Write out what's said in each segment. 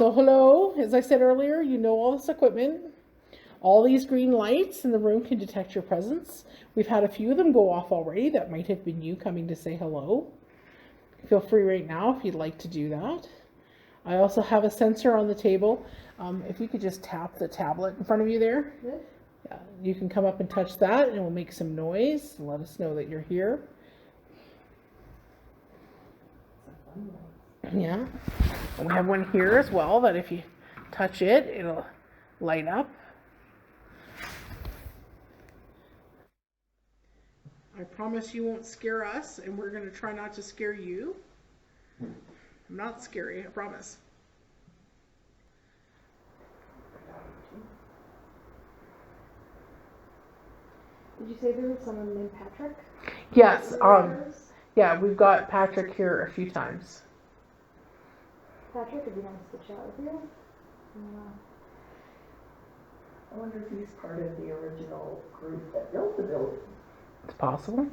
So hello, as I said earlier, you know all this equipment. All these green lights in the room can detect your presence. We've had a few of them go off already. That might have been you coming to say hello. Feel free right now if you'd like to do that. I also have a sensor on the table. If you could just tap the tablet in front of you there. Yeah, you can come up and touch that and it will make some noise and let us know that you're here. Yeah. And we have one here as well that if you touch it, it'll light up. I promise you won't scare us, and we're going to try not to scare you. I'm not scary, I promise. Did you say there was someone named Patrick? Yes. Yeah, we've got Patrick here a few times. Patrick, if he wants to chat with you. I wonder if he's part of the original group that built the building. It's possible. And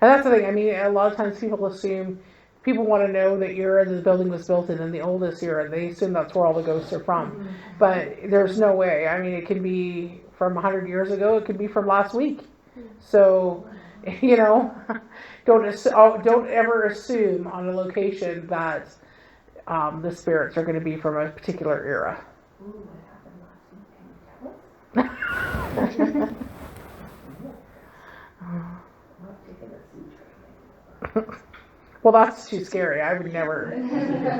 that's the thing. I mean, a lot of times people assume, people want to know that era the building was built in the oldest era. They assume that's where all the ghosts are from. But there's no way. I mean, it can be from 100 years ago. It could be from last week. So, you know, don't ever assume on a location that the spirits are going to be from a particular era. Ooh, what happened last week? Can you tell us? Well, that's too scary. I would never.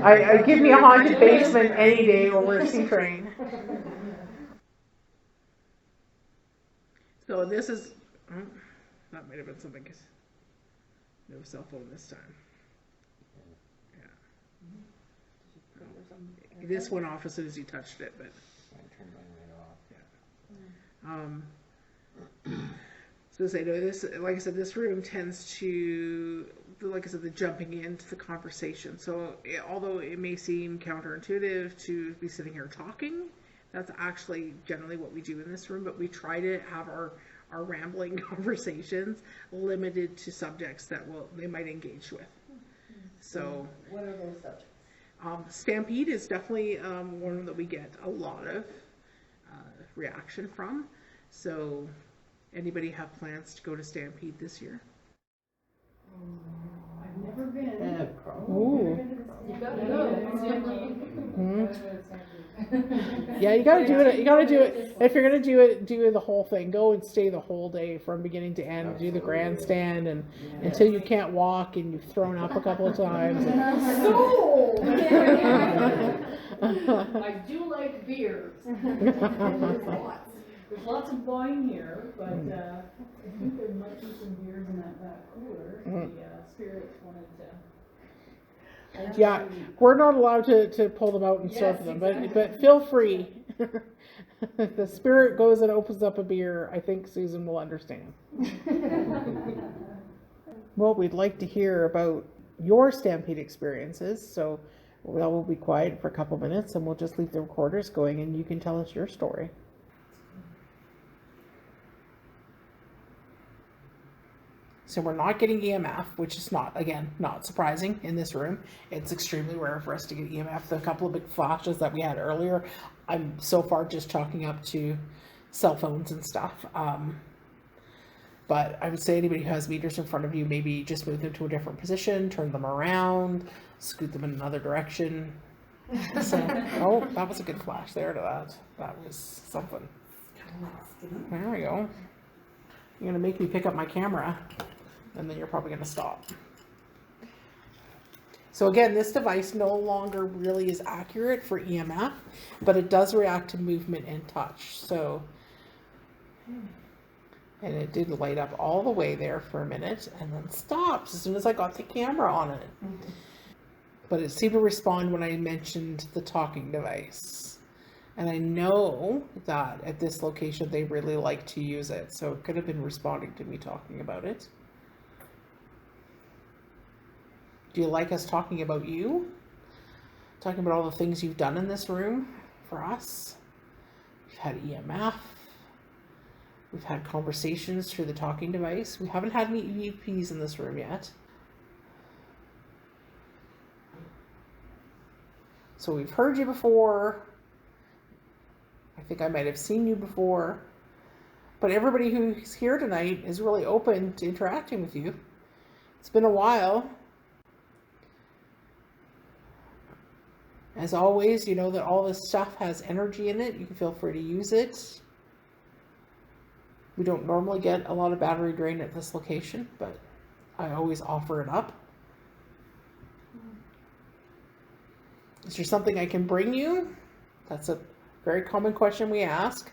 I give me a haunted basement any day over a sea train. So this is. That might have been something. No cell phone this time. Yeah. This went off as soon as you touched it, but. I turned mine right off. Yeah. So say no, this, like I said, this room tends to, like I said, the jumping into the conversation. So although it may seem counterintuitive to be sitting here talking, that's actually generally what we do in this room. But we try to have our rambling conversations limited to subjects that they might engage with. So what are those subjects? Stampede is definitely one that we get a lot of reaction from. So. Anybody have plans to go to Stampede this year? I've never been. Ooh. You gotta go. Yeah, you gotta do it. You gotta do it. If you're gonna do the whole thing. Go and stay the whole day from beginning to end. Do the grandstand and until you can't walk and you've thrown up a couple of times. So, I do like beers. There's lots of wine here, but I think there might be some beers in that back cooler. The spirits wanted to. Yeah, we're not allowed to pull them out and serve them, but feel free. If the spirit goes and opens up a beer, I think Susan will understand. Well, we'd like to hear about your Stampede experiences, so we'll be quiet for a couple minutes and we'll just leave the recorders going and you can tell us your story. So we're not getting EMF, which is not surprising in this room. It's extremely rare for us to get EMF. The couple of big flashes that we had earlier, I'm so far just chalking up to cell phones and stuff. But I would say anybody who has meters in front of you, maybe just move them to a different position, turn them around, scoot them in another direction. So, oh, that was a good flash there to that. That was something. There we go. You're going to make me pick up my camera. And then you're probably going to stop. So again, this device no longer really is accurate for EMF, but it does react to movement and touch. So, and it did light up all the way there for a minute and then stops as soon as I got the camera on it. But it seemed to respond when I mentioned the talking device. And I know that at this location, they really like to use it. So it could have been responding to me talking about it. Do you like us talking about you? Talking about all the things you've done in this room for us? We've had EMF. We've had conversations through the talking device. We haven't had any EVPs in this room yet. So we've heard you before. I think I might have seen you before. But everybody who's here tonight is really open to interacting with you. It's been a while. As always, you know that all this stuff has energy in it. You can feel free to use it. We don't normally get a lot of battery drain at this location, but I always offer it up. Is there something I can bring you? That's a very common question we ask.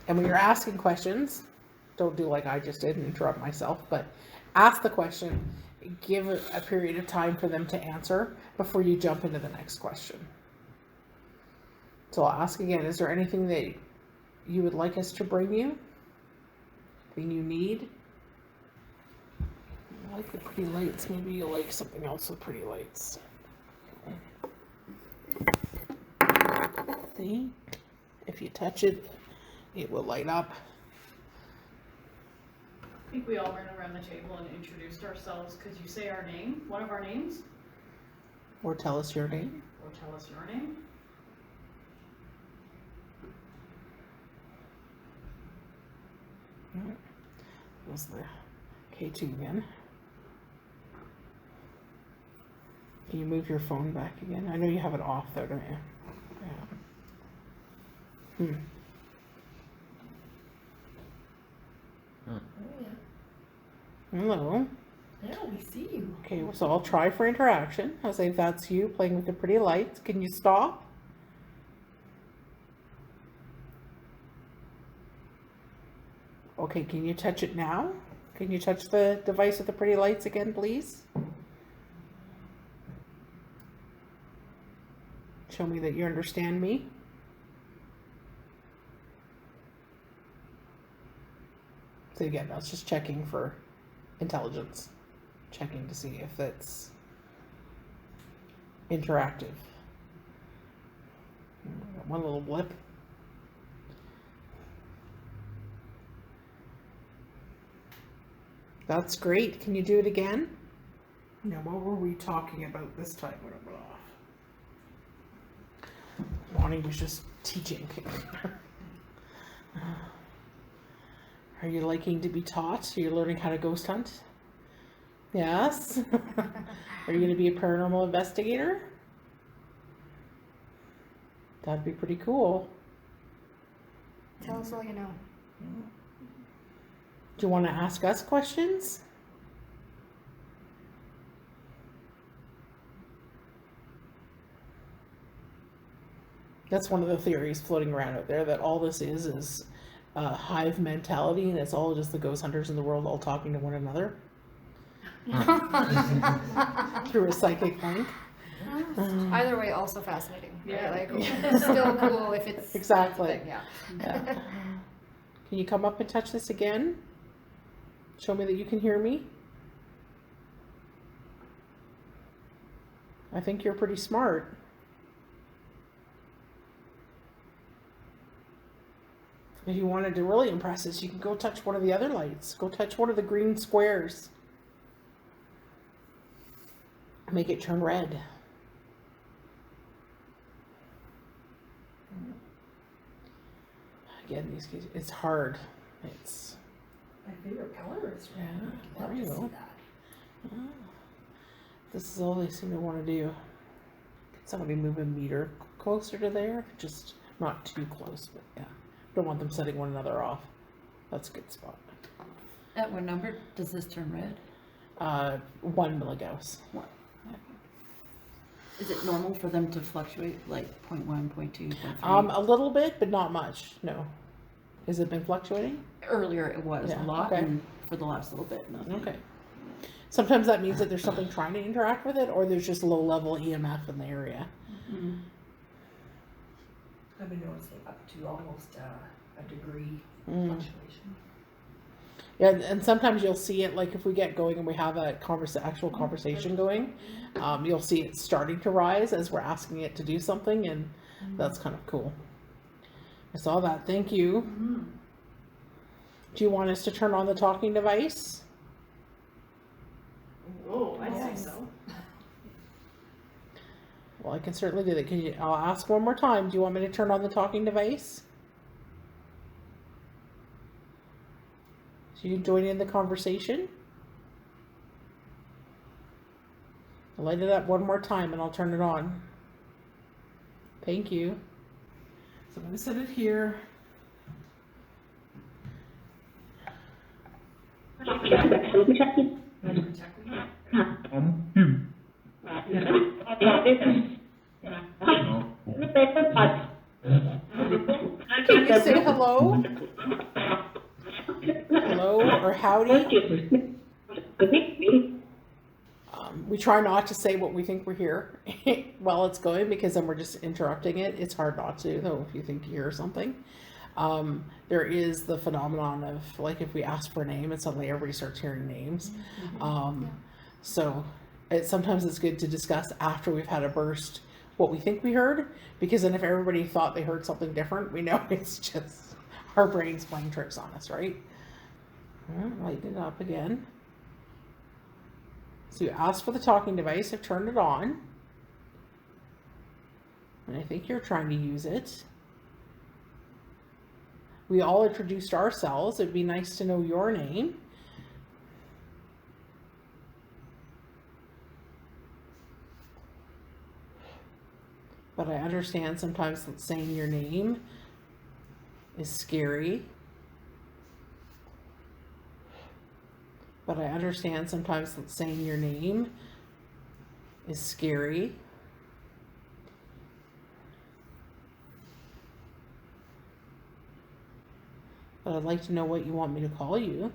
And when you're asking questions, don't do like I just did and interrupt myself, but ask the question, give a period of time for them to answer before you jump into the next question. So I'll ask again, is there anything that you would like us to bring you? Anything you need? I like the pretty lights. Maybe you like something else with pretty lights. See? If you touch it, it will light up. I think we all ran around the table and introduced ourselves. Could you say our name, one of our names? Or tell us your name. Or tell us your name. Alright. There's the K2 again. Can you move your phone back again? I know you have it off though, don't you? Yeah. Hello. Yeah, we see you. Okay, so I'll try for interaction. I'll say if that's you playing with the pretty lights. Can you stop? Okay, can you touch it now? Can you touch the device with the pretty lights again, please? Show me that you understand me. So again, that's just checking for intelligence. Checking to see if it's interactive. One little blip. That's great. Can you do it again? Now, what were we talking about this time? Bonnie was just teaching. Are you liking to be taught? Are you learning how to ghost hunt? Yes. Are you going to be a paranormal investigator? That'd be pretty cool. Tell us all you know. Do you want to ask us questions? That's one of the theories floating around out there, that all this is hive mentality, and it's all just the ghost hunters in the world all talking to one another through a psychic link. Either way, also fascinating. Yeah. Right? Like, still cool if it's Exactly. thing, yeah. Yeah. Can you come up and touch this again? Show me that you can hear me. I think you're pretty smart. If you wanted to really impress us, you can go touch one of the other lights. Go touch one of the green squares. Make it turn red. Again, these kids, it's hard. It's My favorite color is red. Yeah, there you Love to go. see that. This is all they seem to want to do. Can somebody move a meter closer to there? Just not too close, but yeah. Don't want them setting one another off. That's a good spot. At what number does this turn red? 1 milligauss. Is it normal for them to fluctuate like 0.1, 0.2, 0.3? A little bit, but not much. No. Has it been fluctuating? Earlier it was Yeah, a lot, okay. and for the last little bit, nothing. Okay. Sometimes that means that there's something trying to interact with it, or there's just low level EMF in the area. Mhm. I've been noticing up to almost a degree Mm. fluctuation. Yeah, and sometimes you'll see it, like if we get going and we have a actual conversation going, you'll see it starting to rise as we're asking it to do something, and that's kind of cool. I saw that. Thank you. Mm-hmm. Do you want us to turn on the talking device? Oh, I Yes. think so. Well, I can certainly do that. I'll ask one more time. Do you want me to turn on the talking device? So you can join in the conversation? I'll light it up one more time and I'll turn it on. Thank you. So I'm going to set it here. Can you say hello? Hello or howdy? We try not to say what we think we're here while it's going, because then we're just interrupting it. It's hard not to, though, if you think you hear something. There is the phenomenon of, like, if we ask for a name and suddenly everybody starts hearing names. So sometimes it's good to discuss after we've had a burst what we think we heard, because then if everybody thought they heard something different, we know it's just our brains playing tricks on us, right? Lighten it up again. So you asked for the talking device, I've turned it on. And I think you're trying to use it. We all introduced ourselves. It'd be nice to know your name. But I understand sometimes that saying your name is scary. But I understand sometimes that saying your name is scary. But I'd like to know what you want me to call you.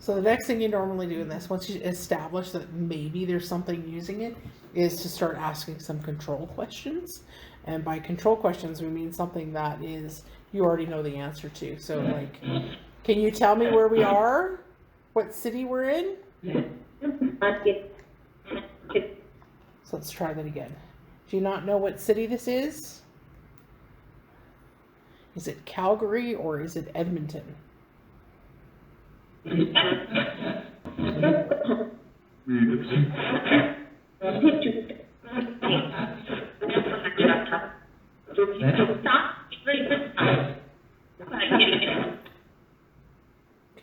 So the next thing you normally do in this, once you establish that maybe there's something using it, is to start asking some control questions. And by control questions, we mean something that is you already know the answer to. So, like, can you tell me where we are? What city we're in? So let's try that again. Do you not know what city this is? Is it Calgary or is it Edmonton? Okay,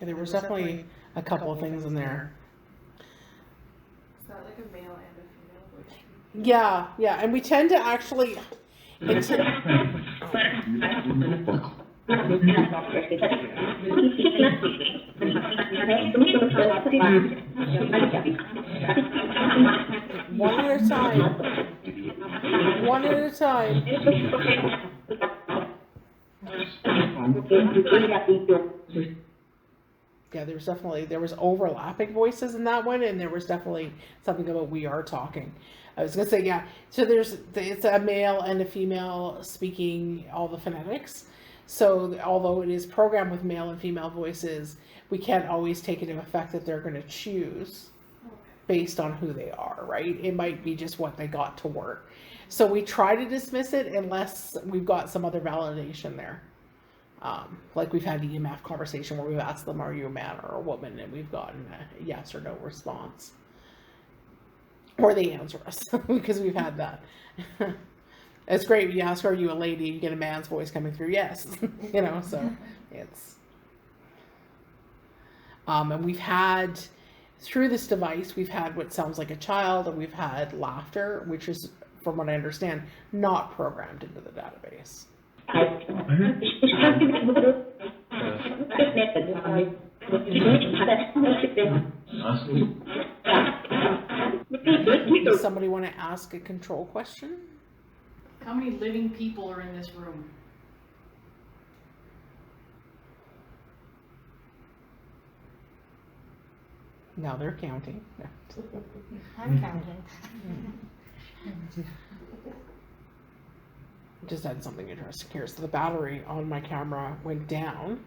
there was definitely a couple of things in there. Is that like a male and a female voice? Yeah, yeah, and we tend to actually. One at a time. One at a time. Yeah, there was overlapping voices in that one, and there was definitely something about we are talking. I was gonna say, yeah, so it's a male and a female speaking all the phonetics. So although it is programmed with male and female voices, we can't always take it into effect that they're gonna choose based on who they are, right? It might be just what they got to work. So we try to dismiss it unless we've got some other validation there. Like we've had the EMF conversation where we've asked them, are you a man or a woman? And we've gotten a yes or no response. Or they answer us, because we've had that. It's great when you ask, are you a lady? You get a man's voice coming through, yes. You know, so it's... and we've had, through this device, we've had what sounds like a child, and we've had laughter, which is, from what I understand, not programmed into the database. Does somebody want to ask a control question? How many living people are in this room? Now they're counting. I'm counting. Just had something interesting here. So the battery on my camera went down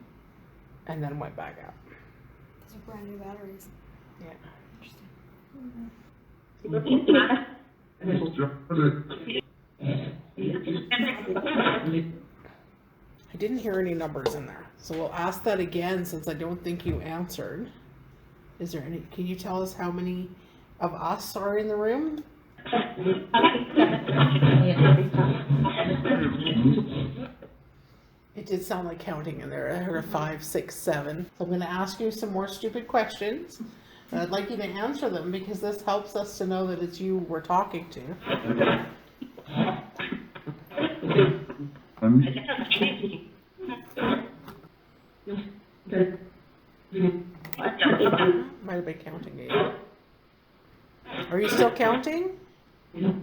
and then went back up. Those are brand new batteries. Yeah. I didn't hear any numbers in there. So we'll ask that again since I don't think you answered. Is there any, can you tell us how many of us are in the room? It did sound like counting in there. I heard a 5, 6, 7. So I'm going to ask you some more stupid questions. And I'd like you to answer them because this helps us to know that it's you we're talking to. Might have been counting it. Are you still counting? We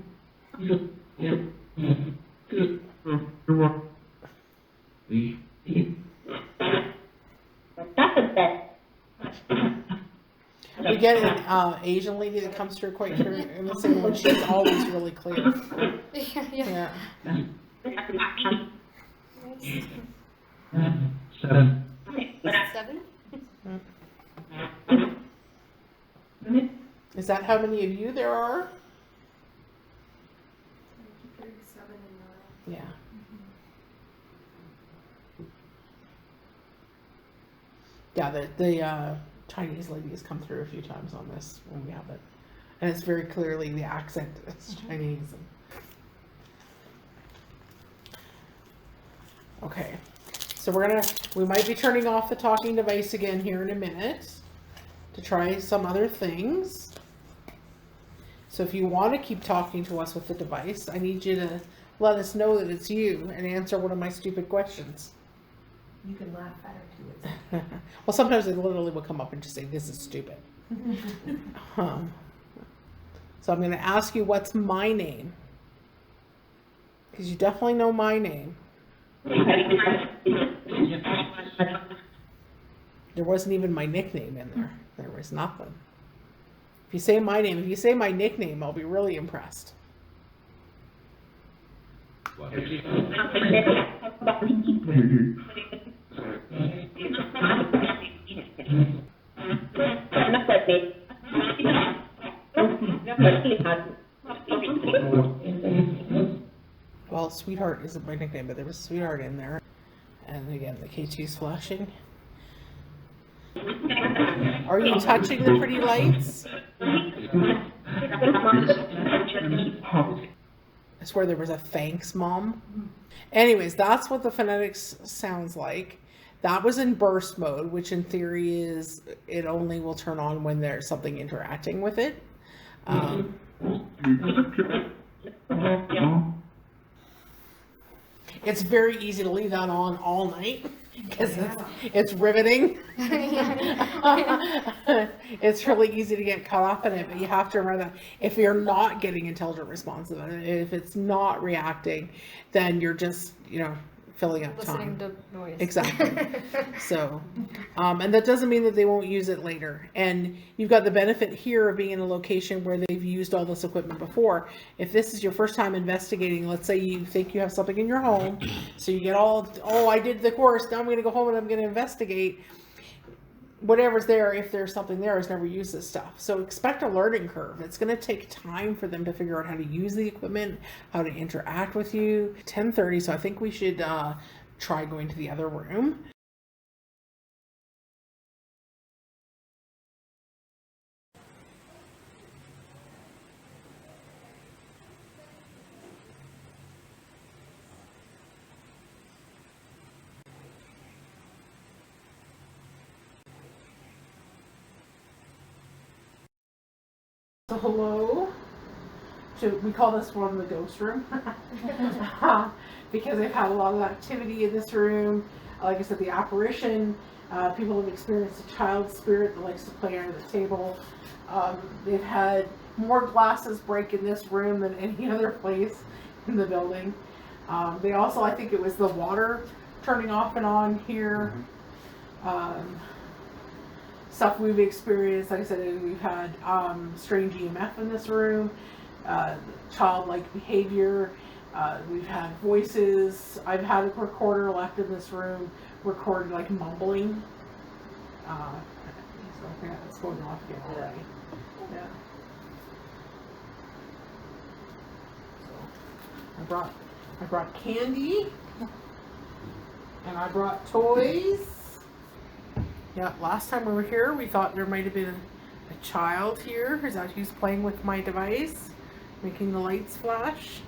get an Asian lady that comes through quite clear in the same one. She's always really clear. Yeah. Seven. 7? Is that how many of you there are? 7 and 9. Yeah. Yeah, the Chinese lady has come through a few times on this when we have it. And it's very clearly the accent is Chinese. Okay, so we might be turning off the talking device again here in a minute to try some other things. So if you want to keep talking to us with the device, I need you to let us know that it's you and answer one of my stupid questions. You can laugh at it too. Well, sometimes they literally will come up and just say, this is stupid. So I'm going to ask you, what's my name? Because you definitely know my name. There wasn't even my nickname in there. There was nothing. If you say my name, if you say my nickname, I'll be really impressed. Well, sweetheart isn't my nickname, but there was sweetheart in there. And again, the K2's flashing. Are you touching the pretty lights? I swear there was a thanks, Mom. Anyways, that's what the phonetics sounds like. That was in burst mode, which in theory is it only will turn on when there's something interacting with it. It's very easy to leave that on all night because it's riveting. It's really easy to get caught up in it, but you have to remember that if you're not getting intelligent responses, if it's not reacting, then you're just, filling up time. Listening to noise. Exactly. So, and that doesn't mean that they won't use it later. And you've got the benefit here of being in a location where they've used all this equipment before. If this is your first time investigating, let's say you think you have something in your home, so you get I did the course, now I'm going to go home and I'm going to investigate. Whatever's there, if there's something there, has never used this stuff. So expect a learning curve. It's going to take time for them to figure out how to use the equipment, how to interact with you. 10:30, so I think we should try going to the other room. So hello. We call this one the ghost room because they've had a lot of activity in this room. Like I said, the apparition. People have experienced a child spirit that likes to play under the table. They've had more glasses break in this room than any other place in the building. They also, I think it was the water turning off and on here. Stuff we've experienced, like I said, we've had strange EMF in this room, childlike behavior, We've had voices. I've had a recorder left in this room, recorded like mumbling. So yeah, it's going off again already. Yeah. So I brought candy, and I brought toys. Yeah, last time we were here, we thought there might have been a child here. Is that who's playing with my device, making the lights flash?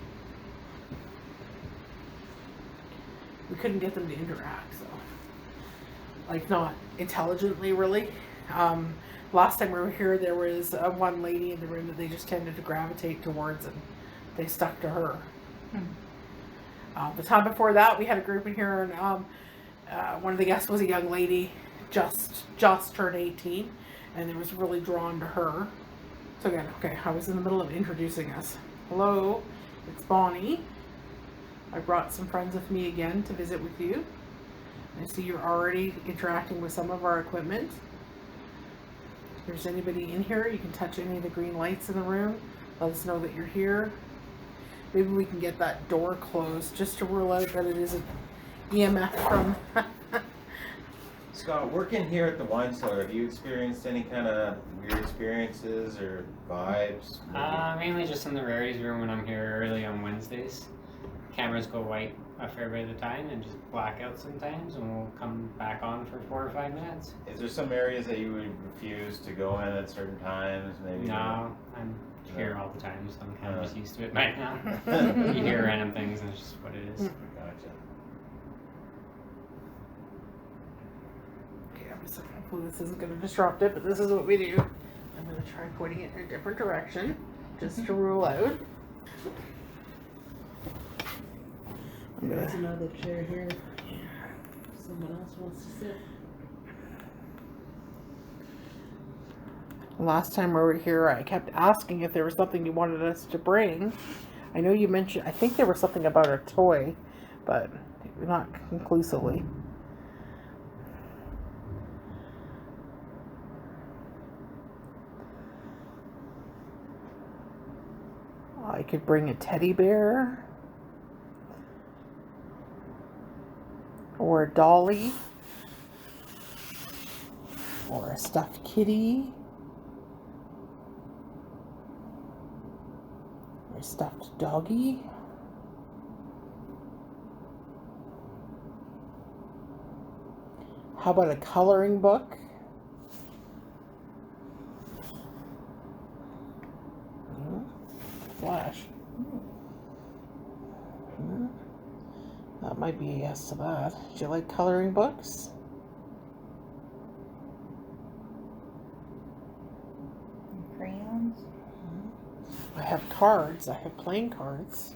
We couldn't get them to interact, so like not intelligently really. Last time we were here, there was one lady in the room that they just tended to gravitate towards, and they stuck to her. The time before that, we had a group in here, and one of the guests was a young lady, just turned 18, and they was really drawn to her. So again, okay, I was in the middle of introducing us. Hello, it's Bonnie. I brought some friends with me again to visit with you. I see you're already interacting with some of our equipment. If there's anybody in here, you can touch any of the green lights in the room. Let us know that you're here. Maybe we can get that door closed just to rule out that it is an EMF from... Scott, working here at the wine cellar, have you experienced any kind of weird experiences or vibes? Mainly just in the rarities room when I'm here early on Wednesdays. Cameras go white a fair bit of the time and just black out sometimes, and we'll come back on for 4 or 5 minutes. Is there some areas that you would refuse to go in at certain times? Maybe. No, I'm here all the time, so I'm kind of just used to it by now. You hear random things, and it's just what it is. Gotcha. Okay, I'm just hopefully this isn't going to disrupt it, but this is what we do. I'm going to try pointing it in a different direction, just to rule out. There's another chair here. Someone else wants to sit. Last time we were here, I kept asking if there was something you wanted us to bring. I know you mentioned, I think there was something about a toy, but not conclusively. I could bring a teddy bear. Or a dolly. Or a stuffed kitty. Or a stuffed doggy. How about a coloring book? Flash. That might be a yes to that. Do you like coloring books? Crayons. I have cards. I have playing cards.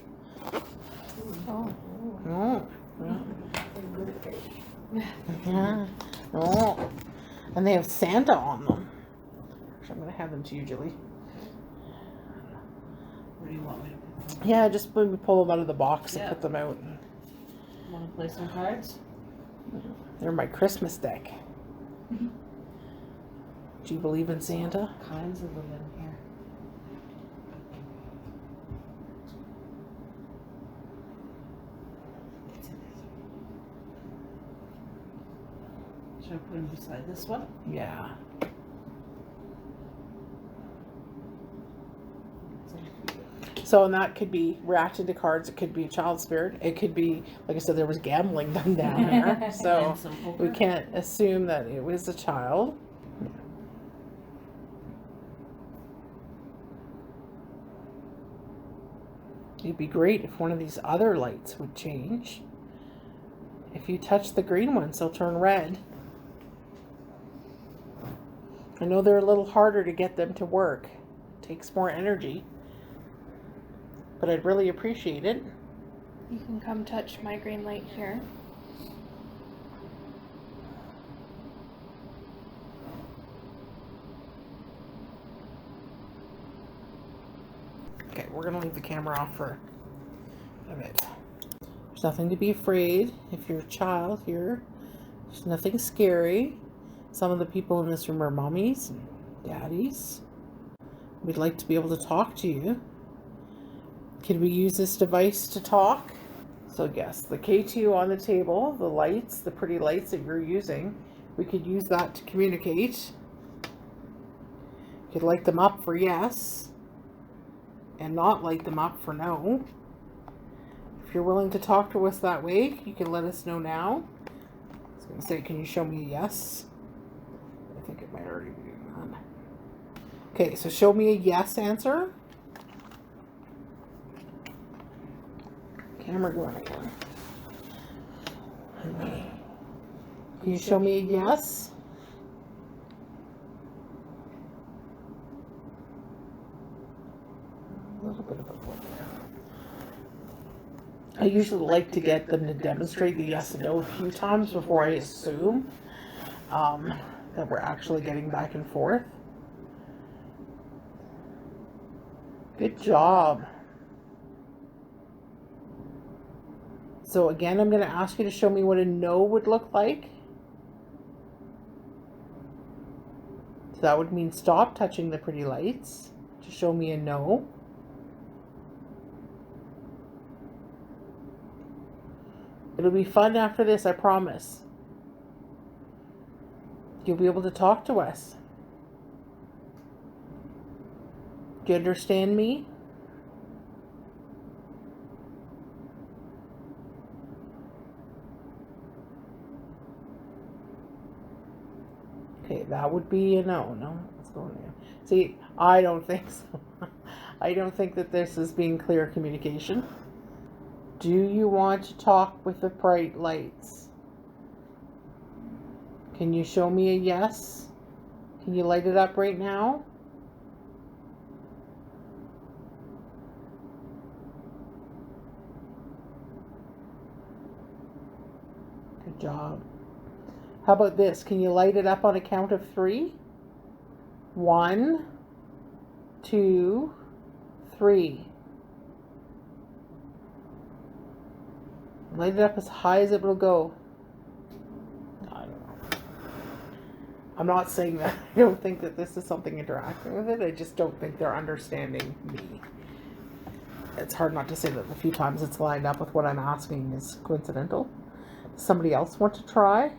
Oh. Oh. Yeah. Oh. And they have Santa on them. I'm going to have them to you, Julie. What do you want me to put? Yeah, just when we pull them out of the box and Yeah. put them out. Want to play some cards? They're my Christmas deck. Do you believe in Santa? Kinds of them in here. Should I put them beside this one? Yeah. So, and that could be reacting to cards. It could be a child spirit. It could be, like I said, there was gambling done down there. So And some poker. we can't assume that it was a child. It'd be great if one of these other lights would change. If you touch the green ones, they'll turn red. I know they're a little harder to get them to work. It takes more energy. But I'd really appreciate it. You can come touch my green light here. Okay, we're gonna leave the camera off for a bit. There's nothing to be afraid if you're a child here. There's nothing scary. Some of the people in this room are mommies and daddies. We'd like to be able to talk to you. Can we use this device to talk? So yes, the K2 on the table, the lights, the pretty lights that you're using, we could use that to communicate. You could light them up for yes, and not light them up for no. If you're willing to talk to us that way, you can let us know now. I was going to say, can you show me a yes? I think it might already be doing that. Okay, so show me a yes answer. Camera going again. Can you show me a yes? A little bit of a blip there. I usually like to get them to demonstrate the yes and no a few times before I assume that we're actually getting back and forth. Good job. So again, I'm going to ask you to show me what a no would look like. So that would mean stop touching the pretty lights to show me a no. It'll be fun after this, I promise. You'll be able to talk to us. Do you understand me? Okay, that would be a no. No, let's go in there. See, I don't think so. I don't think that this is being clear communication. Do you want to talk with the bright lights? Can you show me a yes? Can you light it up right now? Good job. How about this? Can you light it up on a count of 3? 1, 2, 3. Light it up as high as it will go. I don't know. I'm not saying that. I don't think that this is something interacting with it. I just don't think they're understanding me. It's hard not to say that the few times it's lined up with what I'm asking is coincidental. Does somebody else want to try?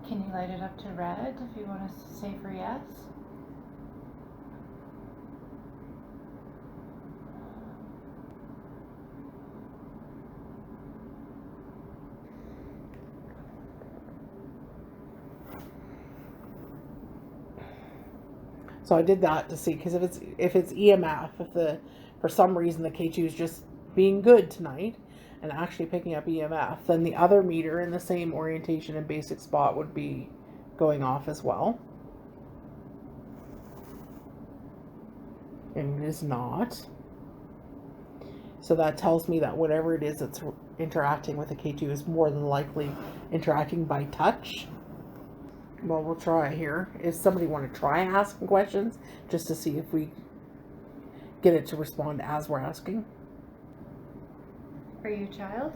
Can you light it up to red if you want us to say for yes? So I did that to see, because if it's EMF, for some reason the K2 is just being good tonight and actually picking up EMF, then the other meter in the same orientation and basic spot would be going off as well. And it is not. So that tells me that whatever it is that's interacting with the K2 is more than likely interacting by touch. Well, we'll try here. If somebody want to try asking questions, just to see if we get it to respond as we're asking. Are you a child?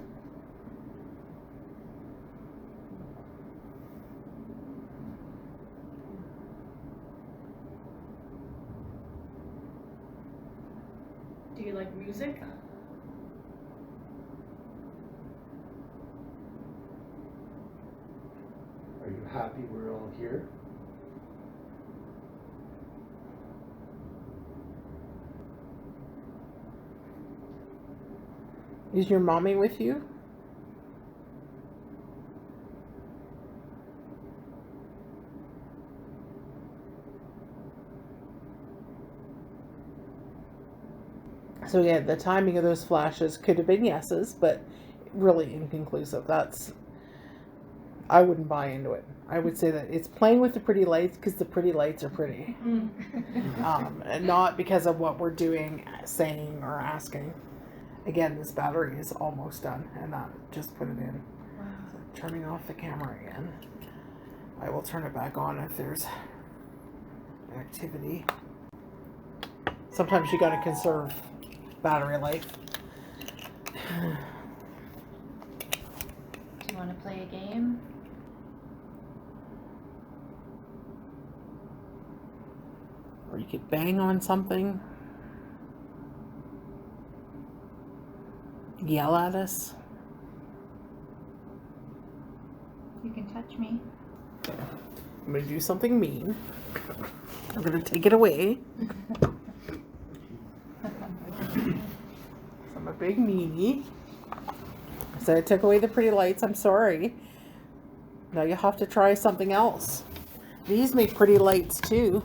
Do you like music? Are you happy we're all here? Is your mommy with you? So yeah, the timing of those flashes could have been yeses, but really inconclusive. I wouldn't buy into it. I would say that it's playing with the pretty lights because the pretty lights are pretty. And not because of what we're doing, saying, or asking. Again, this battery is almost done, and I just put it in. Wow. So turning off the camera again. I will turn it back on if there's activity. Sometimes you gotta conserve battery life. Do you want to play a game? Or you could bang on something. yell at us. You can touch me. I'm gonna do something mean. I'm gonna take it away. I'm a big meanie. So I took away the pretty lights. I'm sorry. Now you have to try something else. These make pretty lights too.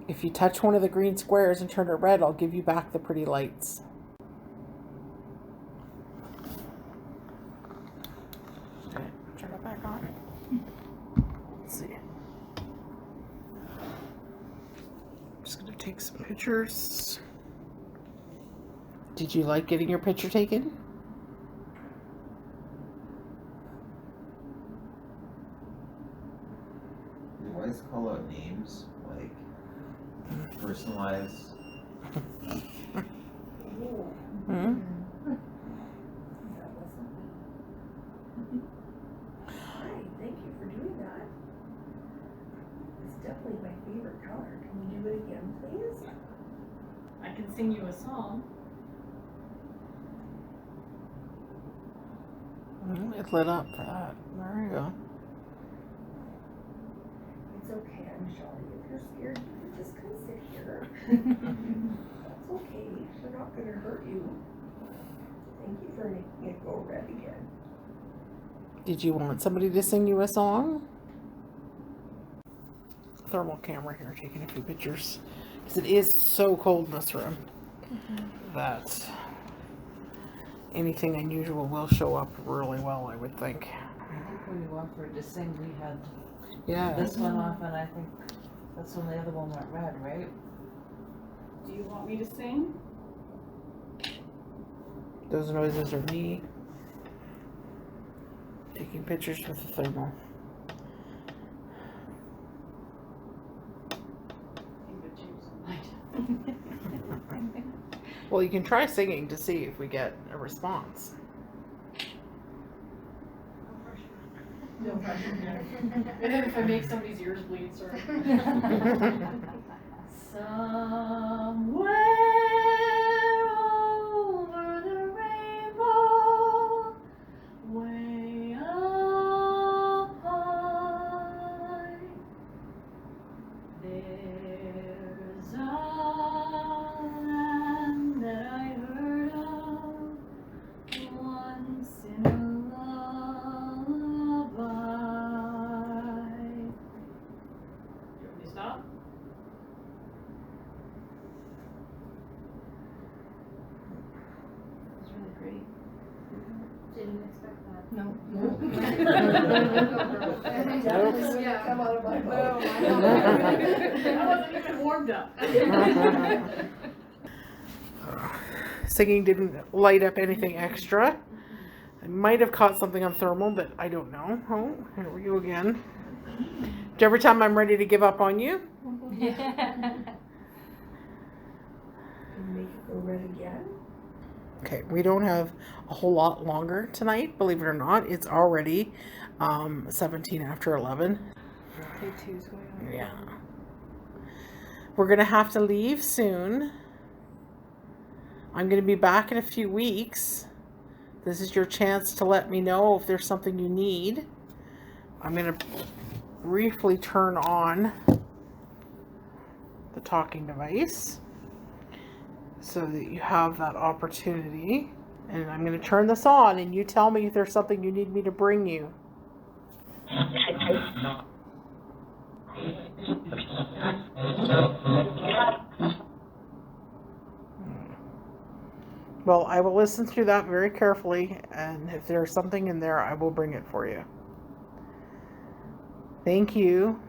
If you touch one of the green squares and turn it red, I'll give you back the pretty lights. Okay, turn it back on. Let's see. I'm just gonna take some pictures. Did you like getting your picture taken? You always call out names, like personalized. Hmm? Hi, thank you for doing that. It's definitely my favorite color. Can you do it again, please? I can sing you a song. It lit up for that. There you go. It's okay, I'm Shelly. If you're scared, you can just come sit here. That's okay. We're not gonna hurt you. Thank you for making it go red again. Did you want somebody to sing you a song? Thermal camera here, taking a few pictures. Because it is so cold in this room that anything unusual will show up really well, I would think. I think when we went for it to sing, we had Yeah. this one off, and I think that's when the other one went red, right? Do you want me to sing? Those noises are me taking pictures with the thermal. Well, you can try singing to see if we get a response. No pressure. And then if I make somebody's ears bleed, sorry. Somewhere over the rainbow, way up high, there's a land that I heard of once in a lullaby. Do you want me to stop? It's really pretty. Didn't expect that. No. Definitely Yeah. come out of my No, mouth. I wasn't even warmed up. Singing didn't light up anything extra. I might have caught something on thermal, but I don't know. Oh, here we go again. Every time I'm ready to give up on you. Can you make it go red again? Okay, we don't have a whole lot longer tonight, believe it or not. It's already 17 after 11. Day two's going on. Yeah. We're going to have to leave soon. I'm going to be back in a few weeks. This is your chance to let me know if there's something you need. I'm going to briefly turn on the talking device so that you have that opportunity. And I'm going to turn this on and you tell me if there's something you need me to bring you. Well, I will listen through that very carefully, and if there's something in there, I will bring it for you. Thank you.